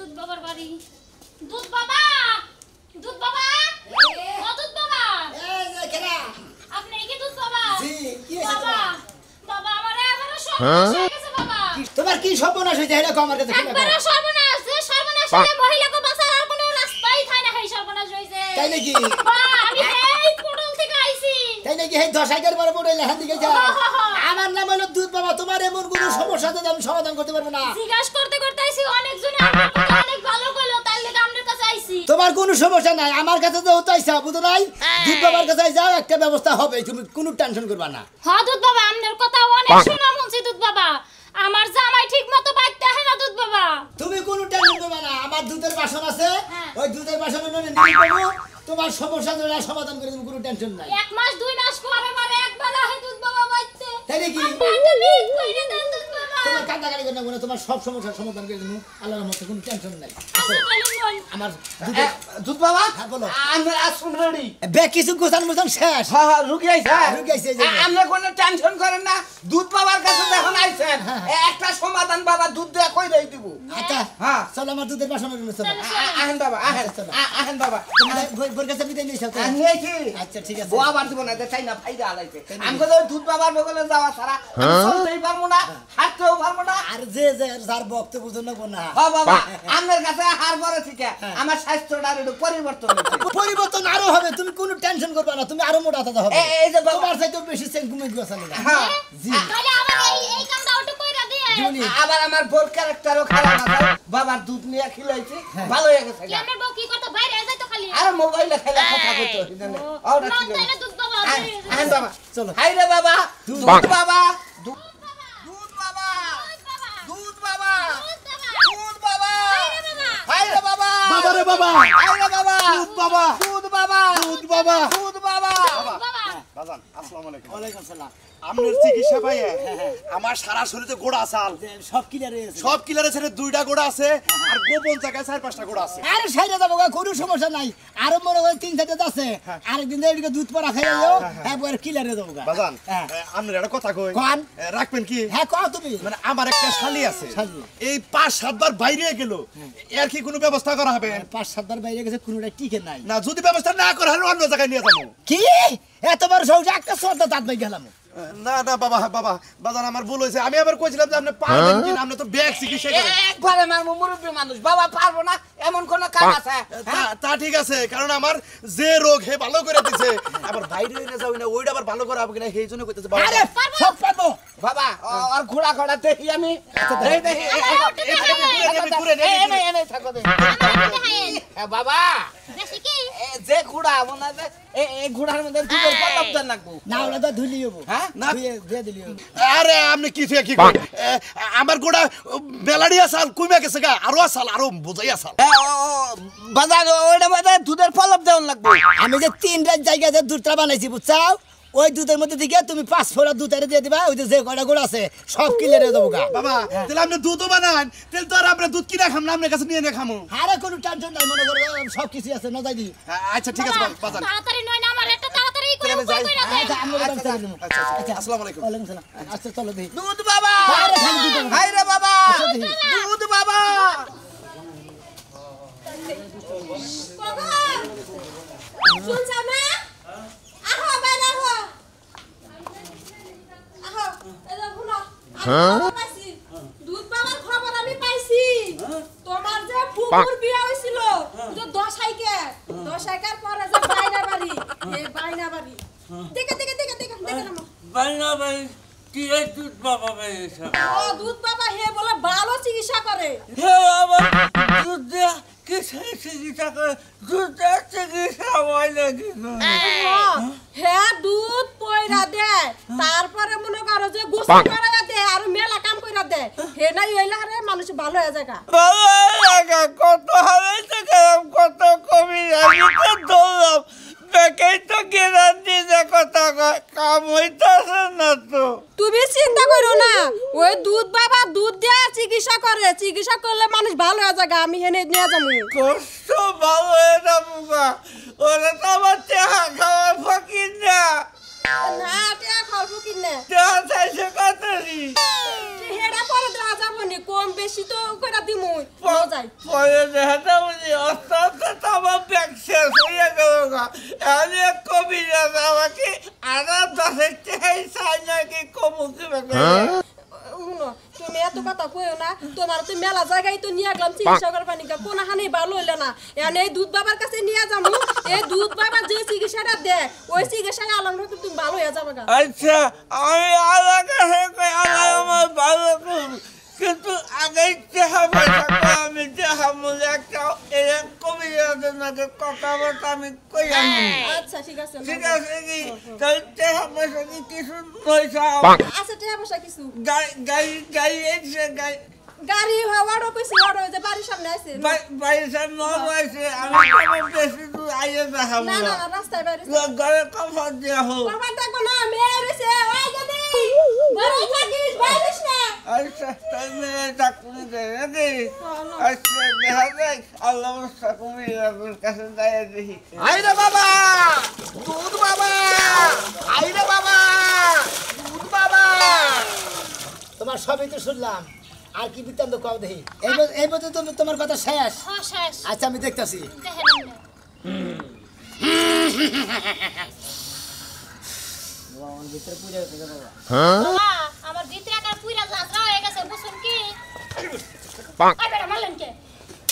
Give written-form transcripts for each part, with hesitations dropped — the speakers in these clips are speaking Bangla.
দুধ বাবার বাড়ি। দুধ বাবা, দুধ বাবা, ও দুধ বাবা, এই যে কেনা আপনি কি দুধ বাবা? জি কি হইছে বাবা, তোমার বাবা আমারে এবারে সর্বনাশ হয়ে গেছে বাবা। তোমার কি সর্বনাশ হইছে এটা আমার কাছে কি একবারে সর্বনাশ, যে সর্বনাশ হলে মহিলাকে বাঁচার আর কোনো রাস্তাই থাকে না, সেই সর্বনাশ হইছে। তাই নাকি বাবা, আমি এই কোটল থেকে আইছি। তাই নাকি এই 10,000 বড় বড় লেহান দিকে যা আমার নাম হলো দুধ বাবা তোমার এমন কোনো সমস্যা তো আমি সমাধান করতে পারবো না জিজ্ঞাসা করতে করতে আইছি, অনেকজনে আমার কথা অনেক ভালো কইলো, তাই লাগি আপনার কাছে আইছি। তোমার কোনো সমস্যা নাই আমার কাছে তো হতাইছা বুঝো নাই দুধ বাবার কাছে যাও একটা ব্যবস্থা হবে তুমি কোনো টেনশন করবা না হ্যাঁ দুধ বাবা, আপনার কথা অনেক শোনা মনছি দুধ বাবা। আমার জামাই ঠিক মতো বাইতে হয় না দুধ বাবা। তুমি কোনো টেনশন করবা না আমার দুধের বাসন আছে হ্যাঁ। ওই দুধের বাসন নিয়ে নেবো তোমার সমস্যা জোড়া সমাধান করে দেবো কোনো টেনশন নাই 1 মাস 2 মাস পরে পরে একবার আহে দুধ বাবা বাইতে। তাই নাকি আপনার বিট কইরে দেন দুধ বাবা। তোমার কান্দাকাটি করে না তোমার সব সমস্যার সমাধান করে দেবো আল্লাহর রহমতে কোনো টেনশন নাই আচ্ছা বলুন বল। আমার দুধ বাবা হ্যাঁ, বলো। আমরা আসুন রেডি বে কিছু গোছান মোছান শেষ হ্যাঁ হ্যাঁ রুকি আইছে রুগী আইছে, এই যে। আমরা কোনো টেনশন করেন না দুধ বাবার কাছে যখন আইছেন একটা সমাধান বাবা দুধ দেয়া কই দেই দিব আচ্ছা হ্যাঁ চলো আমার দুধের বাসন নিয়ে চলো আহেন বাবা আহেন আহেন বাবা তোর কাছে বিদায় নিয়ে যাও নিয়েছি আচ্ছা ঠিক আছে বোয়া বার দিব না যে চাই না ফাইদা আলাইছে আমগো তো দুধ বাবার বগলে যাওয়া ছাড়া আমি চলতেই পারবো না হাঁটতেও পারবো না আর যে যে যার বক্ত বুঝুন না না হ্যাঁ বাবা আপনার কাছে হার পরে থেকে আমার স্বাস্থ্যটা একটু পরিবর্তন হয়েছে পরিবর্তন আরো হবে তুমি কোনো টেনশন করবে না তুমি আরো মোটা তাজা হবে এই যে বাবা তোমার চাইতে বেশি সেন ঘুমে গেছে না হ্যাঁ জি তাহলে আমার এই কামটা ওটু কইরা দিয়ে। জুনি আবার আমার বোর ক্যারেক্টারও খারাপ আছে বাবার দুধ নিয়ে খিলাইছি ভালো হয়ে গেছে কি আপনার বউ কি করতে বাইরে যাইতো খালি? আর মোবাইলে খেলা কথা কইতো ওরা না ঠিক তাইলে আছে দুধ বাবা। আহেন বাবা চলো হাই রে বাবা দুধ বাবা দুধ বাবা দুধ বাবা দুধ বাবা হাই রে বাবা বাবা রে বাবা হাই রে বাবা দুধ বাবা দুধ বাবা দুধ বাবা দুধ বাবা বাবা বাজান আসসালামু আলাইকুম ওয়ালাইকুম সালাম আপনার চিকিৎসা পাইয়ে আমার সারা শরীরে গোড়া আসাল সব ক্লিয়ার হয়ে গেছে সব কিলারে ছেড়ে 2টা গোড়া আছে আর গোপন জায়গায় 4-5টা গোড়া আছে আরে সাইডে যাবো গা, কোনো সমস্যা নাই আরো মনে হয় 3-4টা আছে আরেকদিন এদিকে দুধ পরা খাই যাও একবার ক্লিয়ার হয়ে যাবো গা। বাজান হ্যাঁ। আপনার একটা কথা কই কোন? রাখবেন কি হ্যাঁ কও তুমি মানে আমার একটা শালি আছে শালি। এই 5-7 বার বাইরে গেল এর কি কোনো ব্যবস্থা করা হবে 5-7 বার বাইরে গেছে কোনোটা টিকে নাই না যদি ব্যবস্থা না করা হলে অন্য জায়গায় নিয়ে যাবো কি এত বড় সহজে একটা সর্দা দাঁত ভাই গেলাম না না বাবা বাবা বাজান আমার ভুল হয়েছে আমি আবার কইছিলাম যে আপনি পারবেন কিনা আপনি তো ব্যাগ চিকিৎসা করেন একবারে মারবো মুরব্বী মানুষ বাবা পারবো না এমন কোন কাজ আছে তা ঠিক আছে কারণ আমার যে রোগ হে ভালো করে দিছে আবার বাইরে নিয়ে যাও না ওইটা আবার ভালো করে হবে কিনা সেই জন্য কইতেছে বাবা আরে সব পাবো বাবা আর ঘোড়া ঘোড়া দেখি আমি এই দেখি এনে থাকো দে বাবা বেশি কি? যে ঘোড়া আপনাদের এই ঘোড়ার মধ্যে দুধের পলব দেন লাগবো না ওটা তো ধুলি হবো হ্যাঁ না ধুয়ে দিলি হবো আরে আপনি কি থেকে কি করেন আমার গোড়া বেলাড়ি আসাল কইমা গেছে গা আরো আসাল আরো বুঝাই আসাল বাজার ওইটা মধ্যে দুধের পলব দেওয়ান লাগবো আমি যে 3টা জায়গাতে দুধটা বানাইছি বুঝছাও ওই দুধের মধ্যে থেকে তুমি 5 ফোঁটা দুধ এনে দিয়ে দিবা ওই যে কটা গুড় আছে সব ক্লিয়ার হয়ে যাবো গা বাবা তাহলে আপনি দুধও বানান তাহলে তো আর আপনি দুধ কিনা খাম না আপনার কাছে নিয়ে নিয়ে খামো আরে কোনো টেনশন নাই মনে করো সব কিছু আছে না যাই দি আচ্ছা ঠিক আছে বাজান তাড়াতাড়ি নয় না আমার একটা তাড়াতাড়ি করে আমি যাই। কইরা দেন। আচ্ছা আমরা দোকান থেকে নিবো আচ্ছা আচ্ছা আচ্ছা আসসালামু আলাইকুম ওয়ালাইকুম সালাম আচ্ছা চলো দেখি দুধ বাবা আরে খালি দুধ বাবা। হাই রে বাবা আচ্ছা, দেখি। দুধ বাবা শুনছ না আহো বাইরে আহো আহো এলো শুনো আমি পাইছি দুধ বাবার খবর আমি পাইছি তোমার যে ফুকুর বিয়া হইছিল যে 10 আইকার পরে যে বাইনা বাড়ি এই বাইনা বাড়ি দেখে না বাইনা ভাই কি এই দুধ বাবা ভাই এসব ও দুধ বাবা হে বলে ভালো চিকিৎসা করে হে আবার দুধ দেয়া কিসের চিকিৎসা করে দুধ দেওয়ার চিকিৎসা হয় নাকি হে দুধ পয়রা দেয় তারপরে মনে করো যে গোসল করা দেয় আর মেলা কাম কইরা দেয় হে নাই হইলা রে মানুষ ভালো হয়ে যায় বাবা কত হারাইতে গেলাম কত কমি আমি তো ধরলাম বেকেই তো গ্যারান্টি যে কথা কাম হইতেছে না তো তুমি চিন্তা করো না ওই দুধ বাবা দুধ দেয়া চিকিৎসা করে চিকিৎসা করলে মানুষ ভালো হয়ে যায় আমি হেনে নিয়ে যাবো কষ্ট ভালো হয়ে যাবো গা ওরা তো আমার চেহা খাওয়ার ফকির না না টিয়া খাবো কিনে চেহা চাইছে কত নি হেডা পরে দেওয়া যাবো নি কমবে বেশি তো কইরা দিমু যাই পরে দেখা বলি অস্ত্র আমার ব্যাগ শেষ হয়ে গেল গা আমি কবিরাজ আমাকে আরো 10 টাকাই চাই নাকি কমুকে শুনো তুমি এত কথা কইও না তোমার তো মেলা জায়গায় তো নিয়ে গেলাম চিকিৎসা করবার নিকা কোনখানে ভালো হইলো না এনে এই দুধ বাবার কাছে নিয়ে যাবো এই দুধ বাবা যে চিকিৎসাটা দেয় ওই চিকিৎসা আলাম না তুমি ভালো হয়ে যাবে গা আচ্ছা আমি আলাদা কাছে আলাদা আমার ভালো করব কিন্তু আগে হবে আমি মূল্য একটা এরকম কবিরাজের নাকি কথা বলতে আমি কই আনি আচ্ছা ঠিক আছে ঠিক আছে কি তাহলে হবে কি কিছু পয়সা আচ্ছা ঠিক আছে কিছু গাড়ি এসে গাড়ি হাওয়ারও কইছি আর ওই যে বাড়ির সামনে আছে বাইরে নব আছে আমি কেমন বেশি দূর আইয়ে দেখাবো না না রাস্তায় বাইরে ঘরে কফর দেওয়া হোক বাবা দেখো না মেরেছে ওই যদি বড় থাকিস বাইরিস না আচ্ছা তাই মেয়ে চাকরি দেয় নাকি আচ্ছা দেখা যাক আল্লাহ চাকরি আপনার কাছে যায় দেখি আইরে বাবা দুধ বাবা আইরে বাবা দুধ বাবা তোমার সবই তো শুনলাম আর কি বৃত্তান্ত কও দেখি এই বছর তোমার কথা শেষ হ্যাঁ শেষ আচ্ছা আমি দেখতাছি দেখেন বাবা আমার ভিতরে একটা পুরা যাত্রা হয়ে গেছে বুঝুন কি আই বেটা মারলেন কে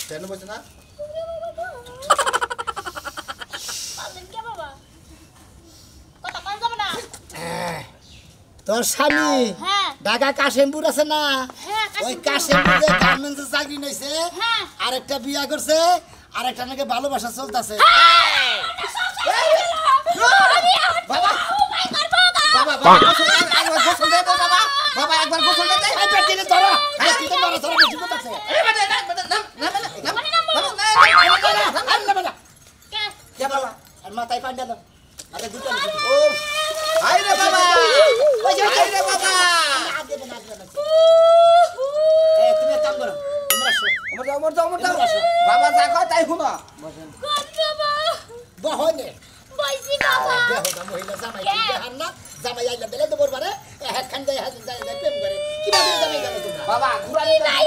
কেন বলছ না মারলেন কে বাবা কথা কল যাবে না তোর স্বামী হ্যাঁ ঢাকা কাশিমপুর আছে না হ্যাঁ ওই কাশিমপুরে গার্মেন্টসে চাকরি নিয়েছে হ্যাঁ আরেকটা বিয়া করছে আরেকটা নাকি ভালোবাসা চলতেছে বাবা বাবা বাবা একবার গোসল দে তো বাবা বাবা একবার গোসল দে এই পেটিনে ধরো পেটিনে ধরো ধরো বেশি কথা আছে কে কে বাবা আর মাথায় পান্ডা দাও আরে দুটো ও আইরে বাবা আইরে বাবা আগে না এ তুমি এক কাম করো তোমরা শো ওমর বাবা যা কয় তাই শুনো কোন বাবা বহনে বইছি বাবা দেখো মহিলা জামাই কি দেখান না জামাই আইলা বেলে তো বরবারে এক খান যায় প্রেম করে কি ভাবে জামাই গেল তোমরা বাবা ঘুরানি নাই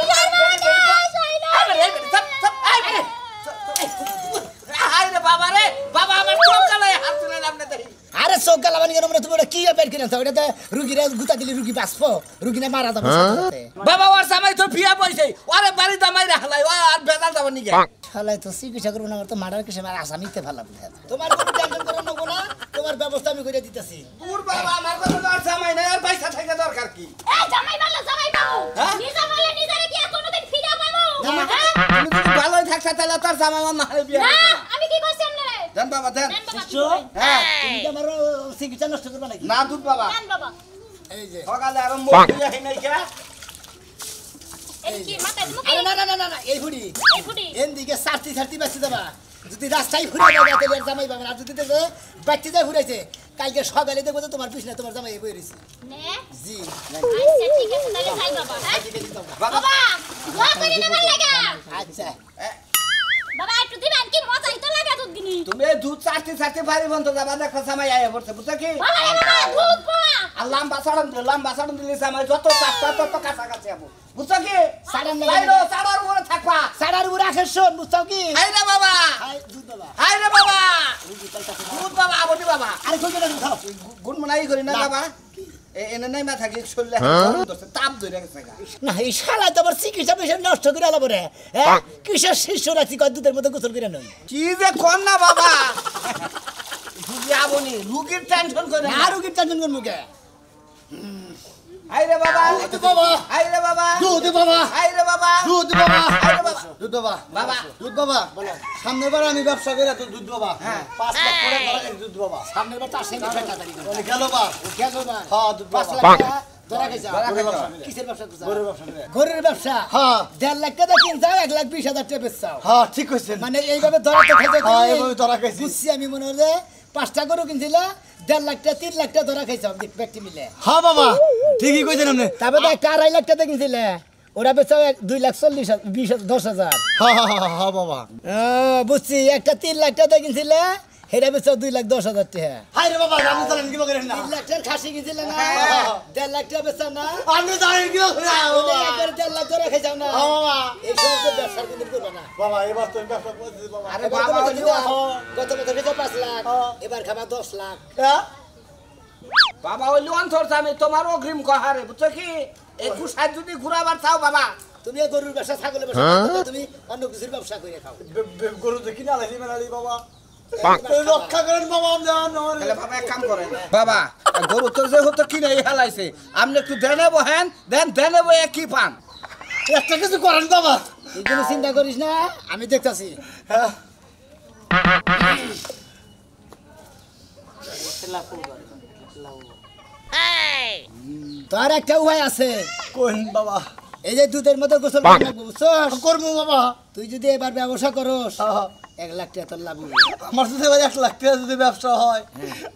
আইরে বাবা রে বাবা আমার চোখ জ্বালায় হাত তুলে নামনে দেখি আরে চোখ গালাবানি কেন মানে তোমরা কি বের কিনা তো এটা রুগীরা গুতা দিলে রুগী বাঁচবো রুগী না মারা যাবে সাথে বাবা ওর জামাই তো বিয়া বইছে ওরে বাড়ি জামাই রাখলাই ও আর বেজাল যাব নি গে শালাই তো চিকিৎসা করবো না আমার তো মার্ডার কেসে আমার আসামিতে ফেলা বলে তোমার কোনো টেনশন করো না তোমার ব্যবস্থা আমি করে দিতেছি দূর বাবা আমার কথা তো আর জামাই নাই আর পয়সা থেকে দরকার কি এই জামাই বালা জামাই বাবু হ্যাঁ? নিজে বলে নিজেরে কি কোনোদিন ফিরে পাবো না, তুমি যদি ভালোই থাকতা তাহলে তোর জামাই আমার না বিয়া না করতো না। আমি কি কইছি আপনারে দেন বাবা দেন দেন বাবা শিষ্য হ্যাঁ তুমি কি আমার চিকিৎসা নষ্ট করবা নাকি না দুধ বাবা দেন বাবা এই যে সকালে আর মুখ দিয়ে নাই কে এই কি মাথায় মুখে আরে না এই হুড়ি এই ফুটি এন দিকে সারতি বাঁচতে যাবা যদি রাস্তায় ঘুরে যাবে তাহলে আর জামাই পাবে না আর যদি দেখবে বাচ্চা যায় ঘুরেছে কালকে সকালে দেখবো তো তোমার পিছনে তোমার জামাই বই রয়েছে নে জি আচ্ছা ঠিক আছে তাহলে যাই বাবা হ্যাঁ বাবা বাবা দোয়া করি না ভালো লাগা আচ্ছা বাবা একটু দিবেন কি মজাই তো লাগে দুধ দিনি তুমি এই দুধ চাটতে বাড়ি বন্ধ যাবা দেখো জামাই আয়া পড়ছে বুঝছো কি বাবা এমন দুধ পোয়া আর লাম্বা সাড়ন দিলে জামাই যত চাপটা তত কাছাকাছি যাবো বুঝছো কি সাড়ন না বাইরো চাড়ার উপরে থাকবা সারার উপরে আসে শোন বুঝছাও কি হাই রে বাবা হাই দুধ বাবা হাই রে বাবা রুগী পাল্টাছে দুধ বাবা আবনি বাবা আরে কই গেল খাও গুণ মনাই করি না বাবা এনে নাই মাথা কি শরীরে ধরছে তাপ ধরে গেছে গা না এই শালা তো আবার চিকিৎসা পেশেন্ট নষ্ট করে আলো পরে হ্যাঁ কিসের শিষ্য রাখছি কয় দুধের মধ্যে গোসল করে নই কি যে কোন না বাবা রুগী আবনি রুগীর টেনশন করে না রুগীর টেনশন করবো কে হাই রে বাবা দুধ বাবা হাই রে বাবা দুধ বাবা হাই রে বাবা দুধ বাবা হাই রে বাবা দুধ বাবা বাবা দুধ বাবা সামনের বার আমি ব্যবসা করে তো দুধ বাবা হ্যাঁ। 5 লাখ করে ধরা দুধ বাবা সামনের বার তার সঙ্গে টাকা দিই গেল বা গেল বা হ্যাঁ দুধ 5 বাবা লাখ টাকা ধরা খাইছা ধরা খাইছা। কিসের ব্যবসা করছা গরুর ব্যবসা হ্যাঁ 1.5 লাখ টাকা কিনছাও 1,20,000 টাকা বেচছাও হ্যাঁ ঠিক কইছেন মানে এইভাবে ধরা তো খাইছো হ্যাঁ, এইভাবে ধরা খাইছি। বুঝছি আমি মনে হলে 5টা গরু কিনছিল 1.5 লাখ টাকা 3 লাখ টাকা ধরা খাইছো ব্যক্তি মিলে হ্যাঁ বাবা ঠিকই কইছেন আপনি তারপরে একটা 2.5 লাখ টাকা কিনছিলে ওরা বেচাও 2,40,000 10,000 হ্যাঁ হ্যাঁ হ্যাঁ হ্যাঁ বাবা বুঝছি একটা 3 লাখ টাকা কিনছিলে হেরা বেচা 2,10,000 টাকা হাই রে বাবা আপনি জানেন কি করেন না 3 লাখ টাকার খাসি কিনছিলে না 1.5 লাখ টাকা বেচা না আপনি জানেন কি করেন না ওদের একবার 1.5 লাখ ধরে খাই যাও না বাবা এই সমস্ত ব্যবসার কিন্তু করবে না বাবা এবার তো ব্যবসা করছি বাবা আরে গত বাবা বছর গত বছর বেচা 5 লাখ এবার খাবা 10 লাখ হ্যাঁ বাবা ওই লোন ধরছে আমি তোমার অগ্রিম কহারে বুঝছো কি এই কুসার যদি ঘুরাবার চাও বাবা তুমি গরুর ব্যবসা ছাগলের ব্যবসা করতে দাও, তুমি অন্য কিছুর ব্যবসা করে খাও গরু দেখি না লাগি মেলালি বাবা রক্ষা করেন বাবা তাহলে বাবা এক কাম করেন বাবা গরু তো যে হতো কিনে হেলাইছে আপনি একটু দেনে বহেন দেনে বয়ে কি পান একটা কিছু করেন বাবা তুই কোনো চিন্তা করিস না আমি দেখতাছি হ্যাঁ তোর একটা উপায় আছে কোন বাবা এই যে দুধের মতো গোসল করবি, বুঝছস? করবো বাবা তুই যদি এবার ব্যবসা করস 1 লাখ টাকা তোর লাভ হবে আমার যদি এবার 1 লাখ টাকা যদি ব্যবসা হয়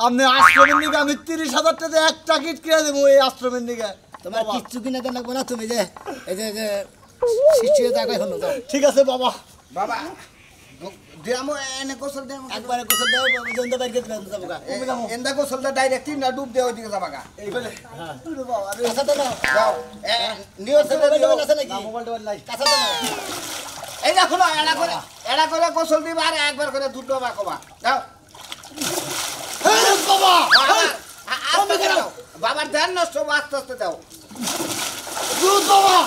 আপনি আশ্রমের নিকে আমি 30,000 টাকা একটা কিট কিনে দেবো এই আশ্রমের নিকে তোমার কিচ্ছু কিনা দেন লাগবে না তুমি যে এই যে শিষ্যের জায়গায় হলো যাও ঠিক আছে বাবা বাবা দিয়ামো এনে গোসল দেবো একবারে গোসল দাও জন্য বাইরে গেতে যাবো গা এন্দা গোসলটা ডাইরেক্ট না ডুব দেওয়া দিকে যাবা গা এই বলে বাবা কাঁচা তো নাও যাও নিয়ত করে দিও মোবাইল আছে নাকি মোবাইলটা নাই কাঁচা তো নাও এই দেখো না এড়া করে গোসল দিবা আর একবার করে দুধ ডোবা কবা যাও বাবা বাবার ধ্যান নষ্ট আস্তে আস্তে দাও দুধ বাবা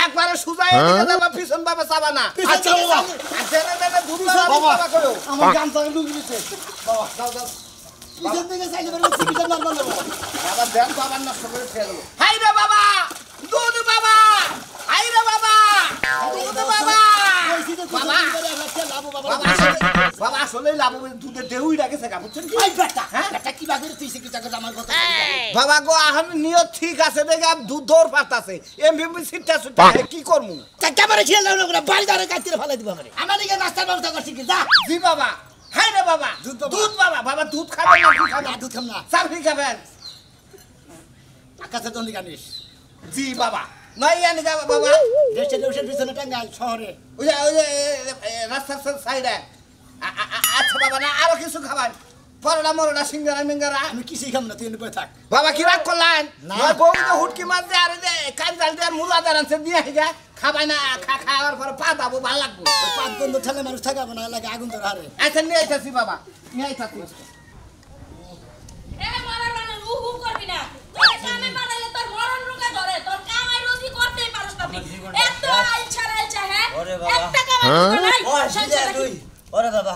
একবারে সুজা এদিকে যাবা পিছন বাবা চাবা না আচ্ছা বাবা আর দেনে দুধ বাবা করো আমার গান থেকে ঢুকে দিতে বাবা যাও যাও পিছন থেকে চাইলে পারবে চিকিৎসা নরমাল হবে বাবা ধ্যান বাবার নষ্ট করে ফেলে দেবো হাই রে বাবা দুধ বাবা হাই রে বাবা দুধ বাবা বাবা বাবা আসলে লাভ দুধের ঢেউই ডাকেছে গা বুঝছেন কি বেটা কি বাগের তুই চিকিৎসা করে আমার কথা বাবা গো এখন নিয়ত ঠিক আছে দেখে দুধ দৌড় পারতাছে এমবি সিটটা সুটটা কি করমু ক্যামেরা খেয়ে লাও না বাড়ি দাঁড়ে কাটতে ফেলে দিব আমারে আমার দিকে নাস্তার ব্যবস্থা করছি কি যা জি বাবা হাই রে বাবা দুধ বাবা বাবা দুধ খাবেন না কি খাবেন দুধ খাম না চাকরি খাবেন আকাশে দন্ডি কানিস জি বাবা নাই আনি গা বাবা দেশের পিছনে টাঙ্গাইল শহরে ওই যে রাস্তার সাইডে আচ্ছা বাবা না আরো কিছু খাবেন পরোটা মরোটা সিঙ্গারা মিঙ্গারা আমি কিছুই খাম না তুই এনে থাক বাবা কি রাগ করলেন না। নয় বউ তো হুটকি মাছ দিয়ে আর কাঞ্জাল দিয়ে আর মুলা দাঁড়াচ্ছে দিয়ে হিগা খাবাই না খাওয়ার পরে পা দাবো ভালো লাগবো পাঁচ বন্ধু ঠেলে মানুষ থাকাবো না লাগে আগুন ধরে হারে আচ্ছা নিয়ে আইতাছি বাবা নিয়ে আইতাছি এ মরার মানে উহু করবি না তোর কামে বানাইলে তোর মরণ রোগে ধরে তোর কামাই রুজি করতেই পারছ না এত আইছা হ্যাঁ একটা কামাই নাই ওরে বাবা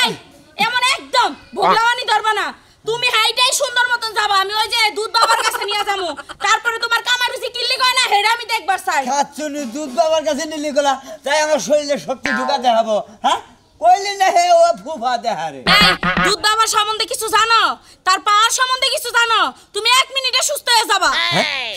এই এমন একদম ভোগলাওয়ানি ধরবা না তুমি হাইটাই সুন্দর মতন যাবা আমি ওই যে দুধ বাবার কাছে নিয়ে যাবো তারপরে তোমার কামাই রুজি কিল্লি কয় না হেডা আমি দেখবার চাই খাচ্ছুনি দুধ বাবার কাছে নিলি গলা তাই আমার শরীরে শক্তি ঢুকাতে হবো হ্যাঁ কইলি না হে ও ফুফা দেহারে এই দুধ বাবার সম্বন্ধে কিছু জানো তার পাওয়ার সম্বন্ধে কিছু জানো তুমি 1 মিনিটে সুস্থ হয়ে যাবা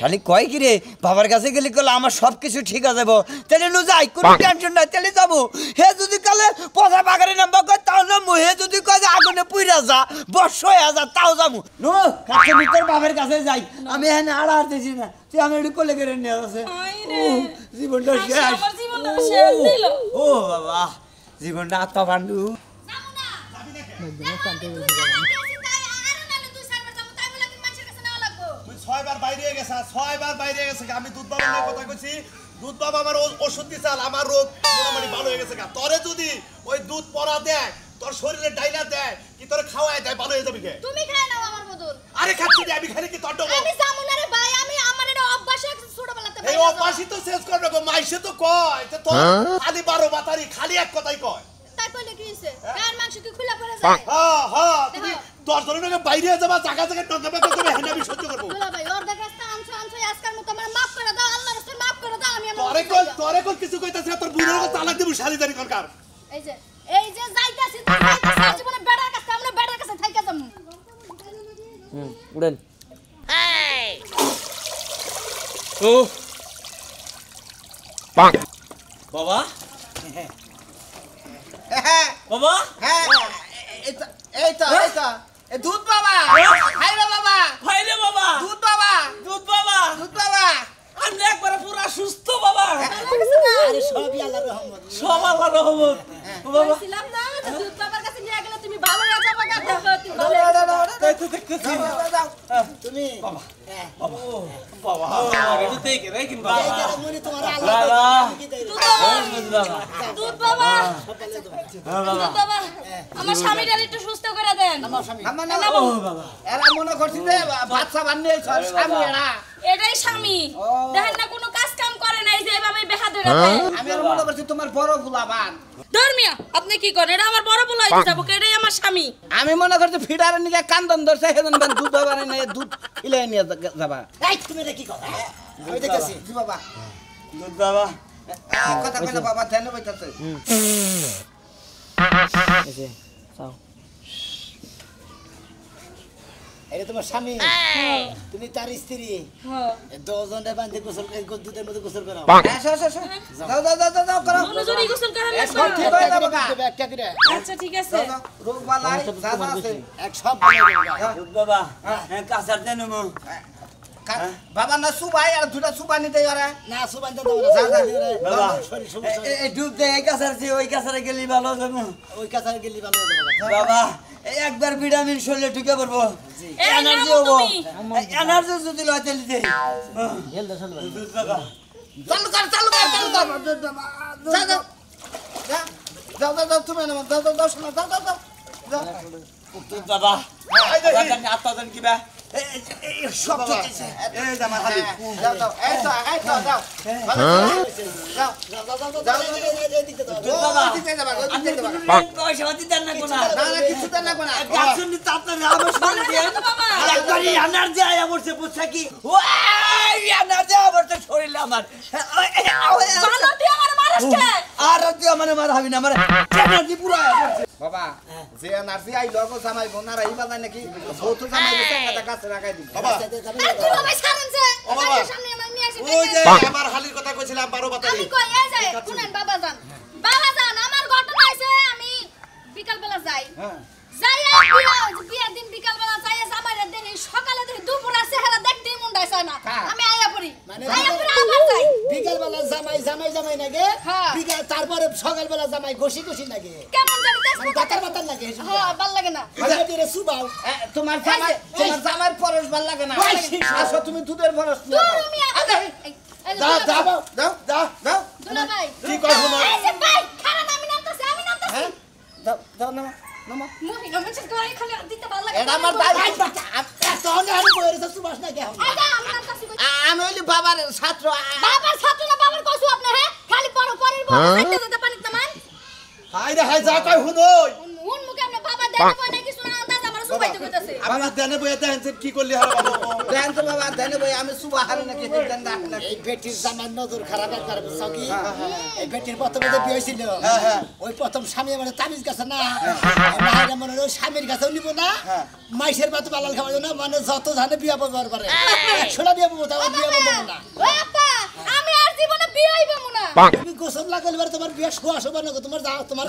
শালি কয় কি রে বাবার কাছে গেলি গলা আমার সব কিছু ঠিক আছে যাবো তাহলে নু যাই কোনো টেনশন নাই তাহলে যাবো হে যদি কালে পচা বাগারে নাম্বার কয় তাও নামবো হে যদি কয় যে আগুনে পুইরা যা বর্ষ হয়ে যা তাও যাবো নো কাছে তোর বাবার কাছে যাই আমি এখানে আড়া হারতেছি না তুই আমি একটু কোলে করে নিয়ে আছে জীবনটা শেষ আমার জীবনটা শেষ দিল ও বাবা জীবনটা আত্মা পান্ডু তুই 6 বার বাইরে গেছা 6 বার বাইরে গেছে আমি দুধ বাবা নিয়ে কথা কইছি দুধ বাবা আমার ওষুধ দিছাল আমার রোগ মোটামুটি ভালো হয়ে গেছে তোরে যদি ওই দুধ পড়া দেয় তোর শরীরে ডাইনা দেয় কি তোরে খাওয়ায় দেয় ভালো হয়ে যাবি কে তুমি খাই নাও আমার বদল আরে খাচ্ছি রে আমি খালি কি তোর দেবো আমি জামুনা রে ভাই আমি আমার এটা অভ্যাস আছে ছোটবেলাতে এই অপাসি তো শেষ করে দেবো মাইসে তো কয় যে তোর খালি 12 বাতারি খালি এক কথাই কয় তাই কইলে কি হইছে গায়ের মাংস কি খুলে পড়ে যায় হ্যাঁ হ্যাঁ তুমি 10 জনের বাইরে যাবা জায়গা জায়গা টঙ্কা করে হেনে আমি সহ্য করব বলা ভাই ওর দেখা আনছো আজকাল মতো আমার মাফ করে দাও আল্লাহর রাস্তায় মাফ করে দাও আমি আমার তোরে কল কিছু কইতাছ না তোর বুড়োর কথা তালাক দেব শালিদারি করকার এই যে যাইতাছি জীবনে বেড়ার কাছে আমরা বেড়ার কাছে থাইকা যাম উড়েন ও বাবা হ্যাঁ বাবা হ্যাঁ এই তো এই দুধ বাবা হাই রে বাবা ভাইরে বাবা দুধ বাবা দুধ বাবা দুধ বাবা আমি একবারে পুরা সুস্থ বাবা আরে সবই আল্লাহর রহমত সব আল্লাহর রহমত বাবা বলছিলাম না যে দুধ বাবার কাছে নিয়ে গেলে তুমি ভালো হয়ে যাবে দেখো তুমি ভালো তুমি বাবা এটা দেখে রাখেন বাবা এই যে মনে তোমার আল্লাহ কি দেই দুধ বাবা দুধ বাবা আমার স্বামীটার একটু সুস্থ করে দেন আমার না এরা মনে করছি যে বাচ্চা বানিয়ে স্বামী এরা এটাই স্বামী দেখেন না কোনো কাজ কাম করে নাই যে এভাবে বেহা ধরে দেয় আমি আর মনে করছি তোমার বড় ফুলাবান ধর্মিয়া আপনি কি করেন এটা আমার বড় বলা হইতে যাবো এটাই আমার স্বামী আমি মনে করছি ফিডারে নিয়ে কান্দন ধরছে সেদিন দুধ বাবা নিয়ে দুধ খিলে নিয়ে যাবা এই তুমি এটা কি করো আমি দেখতেছি জি বাবা দুধ বাবা কথা কইলে বাবা ধ্যান বইতাছে এটা তোমার স্বামী তুমি তার স্ত্রী হ্যাঁ দুজনে বান্ধে গোসল দুধের মধ্যে গোসল করো যাও যাও যাও যাও করো মনোজরি গোসল করেন না এখন ঠিক হয়ে যাবে গা একটা করে আচ্ছা ঠিক আছে রোগ বালাই যা যা আছে এক সব বলে দেবো দুধ বাবা হ্যাঁ কাঁচার দেন মো বাবা না সুবাই আর দুটা সুবা নিতে পারে না সুবান দাও না বাবা শরীর সমস্যা এই ডুব দে এই কাঁচার চেয়ে ওই কাঁচারে গেলি ভালো যাবো ওই কাছারে গেলি ভালো হয়ে যাবে বাবা এই একবার ভিটামিন শরীরে ঢুকে পড়বো এই এনার্জি নাও হবো তুমি। এনার্জি যদি লয় তাহলে দে হেল দাও চল দুধ বাবা চালু কর চালু কর চালু কর যাও যাও যাও যাও যাও তুমি না যাও যাও যাও শোনো যাও যাও যাও যাও দুধ বাবা আত্মাদান কিবা সব চলতেছে এই যে আমার হালি যাও যাও এই তো যাও যাও যাও যাও দুধ বাবা দিতে যাবা আপনি দিতে যাবা পয়সা পাতি দেন না কোনা না না কিছু দেন না কোনা গাছুন তাড়াতাড়ি আমার শরীরে দিয়ে বাবা একবারই এনার্জি আয়া পড়ছে বুঝছা কি ওই এনার্জি আয়া পড়ছে শরীরে আমার ভালো দিয়ে আমার মারছকে আর তুই আমার মার হবি না আমার এনার্জি পুরো আয়া পড়ছে বাবা যে নার্সি আই লগো জামাই বোনারা এই বাজায় নাকি বহুত জামাই রে একটা কাছে রাখাই দিবি বাবা তুই বাবা ছাড়েন যে ও বাবা। আমার সামনে আমার নিয়ে আসি ওই যে আমার হালির কথা কইছিলাম 12 বাতারি আমি কই এই যে শুনেন বাবা যান আমার ঘটনা আছে আমি বিকাল বেলা যাই হ্যাঁ যাই বিয়ের দিন বিকাল বেলা যাই জামাইরে দেন সকালে দেখি দুপুরে চেহারা দেখতেই মুন্ডাই চায় না আমি আয়া পড়ি মানে আয়া পড়ি আবার যাই বিকাল বেলা জামাই লাগে হ্যাঁ। বিকাল তারপরে সকাল বেলা জামাই ঘষি লাগে কেমন জানি মানে দাতার বাতার লাগে হ্যাঁ ভাল লাগে না হাজারে সুবাও তোমার জামার পরশ ভাল লাগে না আসো তুমি দুধের পরশ দূর আমি দাও দাও দাও দাও দাও দুলা ভাই কি কই শুনো এই যে ভাই খারাপ আমি নামতাছি হ্যাঁ দাও দাও নামা নামা মহিলা মানুষের গায়ে খালি আর দিতে ভাল লাগে এটা আমার দাই তখন আর কইরে সুবাস না কে এটা আমি নামতাছি কই আমি হইলি বাবার ছাত্র বাবার ছাত্র না বাবার কইছো আপনি হ্যাঁ খালি পরের বউ সাইতে যেতে পানি তামান হাই রে হাই যা কই শুনোই উন মুখে আপনি বাবা দেখতে পায় না কিছু না দাদা আমার সুবাইতে কইতাছে আমি দেনে বইয়া দেন কি করলি হারা বাবা দেন তো বাবা দেন ভাই আমি সুবা হারে নাকি দেন না এই বেটির জামাই নজর খারাপ একবার সকি এই বেটির প্রথমে যে বিয়ে হয়েছিল ওই প্রথম স্বামী মানে তামিজ কাছে না না মনে ওই স্বামীর কাছেও নিব না মাইসের বাতো বালাল খাওয়া না মানে যত জানে বিয়া বলবার পারে একশোটা বিয়া বলবো তাও বিয়া বলবো না ওই আপা আমি আর জীবনে বিয়ে হইব না তুমি গোসল লাগালে এবার তোমার বিয়া শোয়া শোবা না তোমার যাও তোমার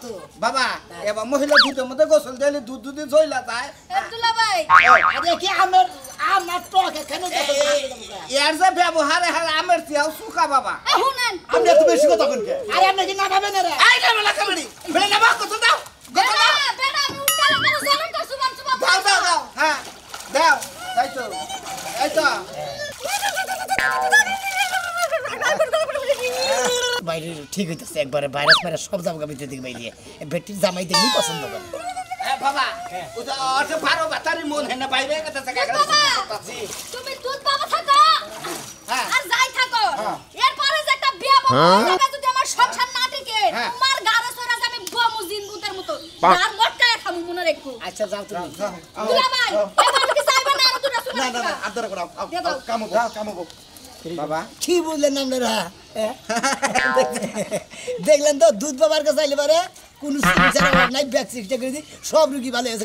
তো বাবা এবার মহিলা দুধের মধ্যে গোসল দিলে দুধ দুধ জইলা যায় আব্দুল্লাহ ভাই আরে কি আমার টক এখানে এর যে ব্যবহারে হার আমের চিয়াও সুকা বাবা শুনেন আমি এত বেশি কথা কোন কে আরে আপনি কি না খাবেন রে আই না বলা কামড়ি বেলে না কত দাও বেটা বেটা আমি উল্টা করে জলম তো সুবান সুবান দাও দাও দাও হ্যাঁ দাও তাই তো এই তো বাইরে ঠিক হইতেছে একবারে ভাইরাস ভাইরাস সব জামা ভিতরে দিকে বাইরে বেটির জামাই দেখি পছন্দ করে বাবা ওটা অর্থে 12 বাতারি মন হেনা বাইরে কথা থাকা তুমি দুধ বাবা থাকো হ্যাঁ আর যাই থাকো এরপরে যে একটা বিয়ে বলবো যদি আমার সংসার না টিকে তোমার গারে সরা আমি বমু জিনবুতের মতো আর মটকায় খামু মনে রাখো আচ্ছা যাও তুমি দুলা ভাই এবার কি চাইবে না আর দুটা শুনে না না না আদর করো কামো বাবা কি বললেন আপনারা দেখলেন তো দুধ বাবার কাছে আইলে পারে কোন চিকিৎসার অভাব নাই ব্যাগ চিকিৎসা করে দিই সব রুগী ভালো হয়েছে